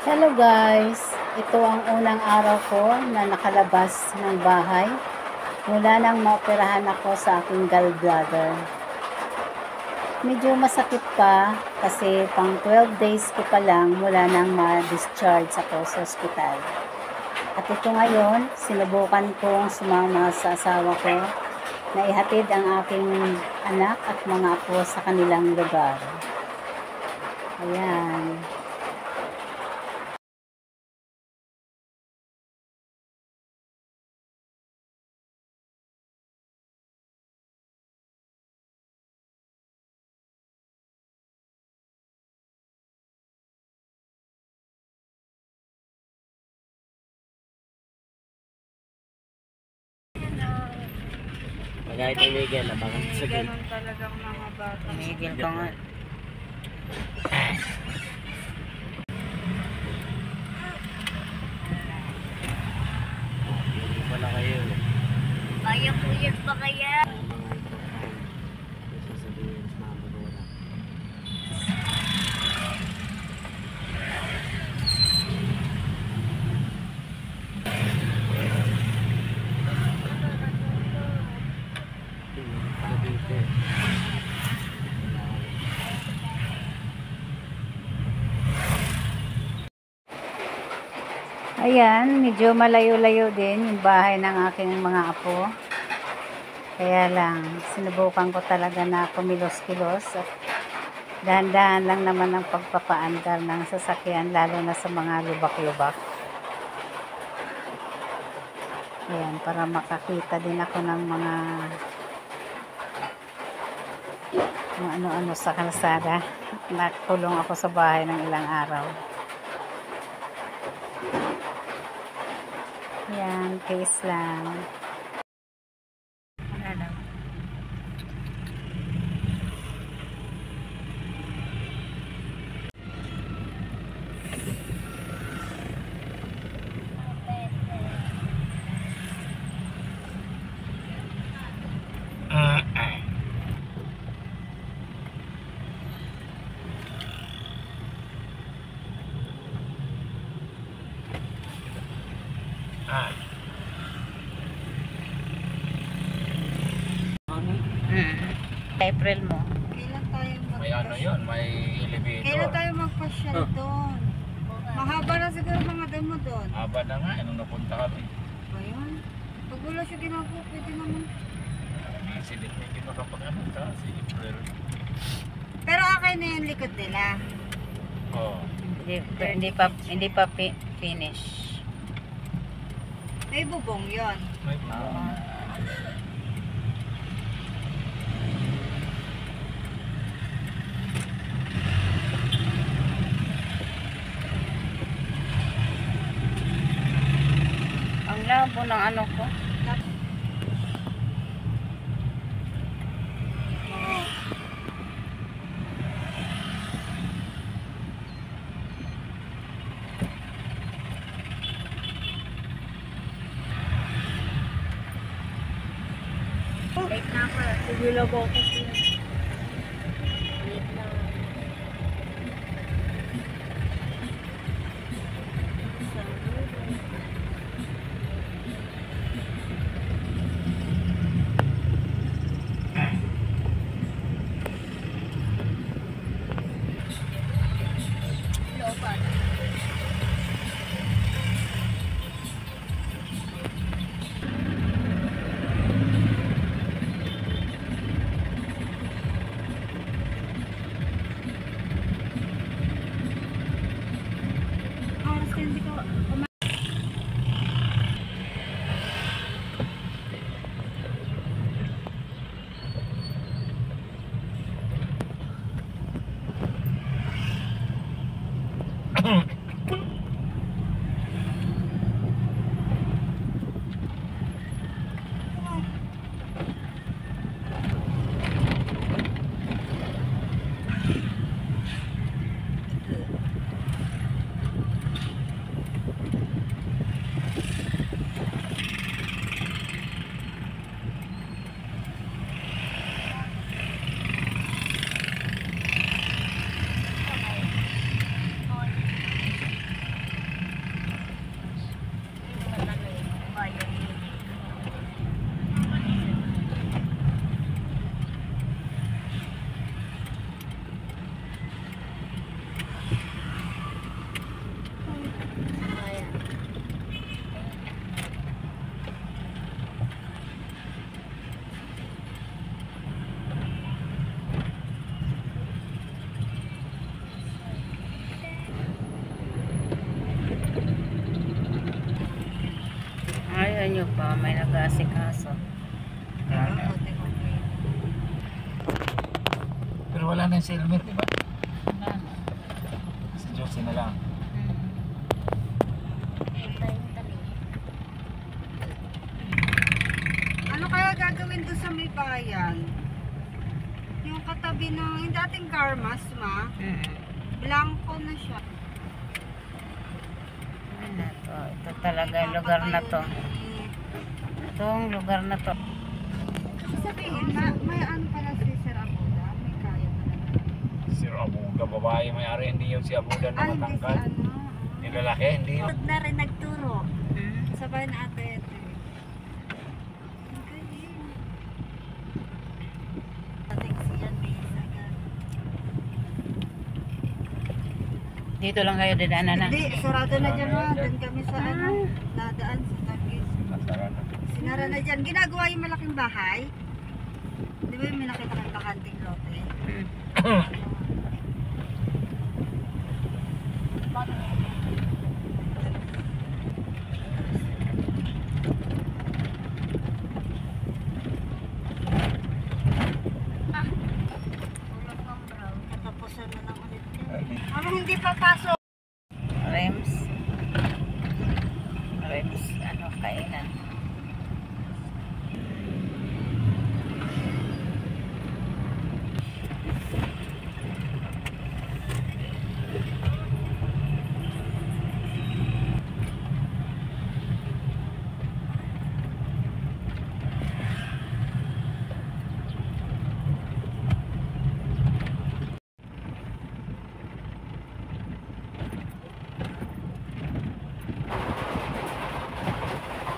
Hello guys! Ito ang unang araw ko na nakalabas ng bahay mula nang maoperahan ako sa aking gallbladder. Medyo masakit pa kasi pang 12 days ko pa lang mula nang ma-discharge ako sa ospital. At ito ngayon, sinubukan kong sumama sa asawa ko na ihatid ang aking anak at mga apo sa kanilang lugar. Ayan. Kahit tumigil, abangan sa gil. Ganun talagang mga bata. Tumigil ka nga. Hindi pala kayo. Kaya po yan pa kaya? Mga sasabihin sa mga magulang. Ayan, medyo malayo-layo din yung bahay ng aking mga apo. Kaya lang, sinubukan ko talaga na kumilos-kilos at dahan-dahan lang naman ang pagpapaandar ng sasakyan, lalo na sa mga lubak-lubak. Ayan, para makakita din ako ng mga ano-ano sa kalsada. Nakulong ako sa bahay ng ilang araw. Yan, case lang. Wala lang. April mo. Kailan tayo May ano yun, may elevator. Kailan tayo magpasyal doon? Mahaba na siguro mga demo doon. Haba na nga, nung napunta kami. Ayun. Pag wala siya ginagawa, pwede naman. May incident na hindi makapag-anong si April. Pero okay na yung likod nila. Oo. Hindi pa finish. May bubong yon. May bubong. Ang labo ng ano ko. Wait na ako. Siguro ko kasi. Wait na. Hindi ko pa may nag-aasikaso. Buti ko kayo. Pero wala na yung helmet, di ba? Wala na. Si Josie na lang. Ano kaya gagawin doon sa may bayan? Yung katabi ng yung dating Garmas, ma. Blanco na siya. Ano to? Ito talaga yung lugar na to. Itong lugar na to. Sabihin, may ano pala si Sir Abuda? May kaya pala. Si Abuda, babae may-ari, hindi yun si Abuda na Hindi si matangkad. ano. Yung lalaki, hindi yun. Huwag na rin nagturo. Sabay na ate ito. Ang galing. Ating siyan, may isagan. Dito lang kayo dadaanan na. Hindi, sarado na dyan ha. Doon kami sa ano, dadaan sa Tagis. Nasara na. Sinara na dyan. Ginagawa yung malaking bahay. Di ba yung may nakita kang bakanting lote? Tulad ng brown. Katapusan na ng ulit yan. Ano hindi papasok? Rems. Rems, ano, kainan.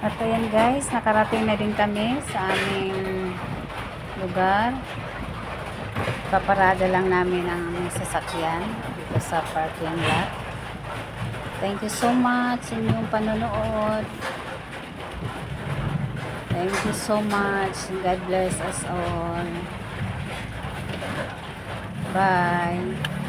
At ayan guys, nakarating na din kami sa aming lugar. Paparada lang namin ang aming sasakyan dito sa parking lot. Thank you so much sa inyong panonood. Thank you so much. God bless us all. Bye.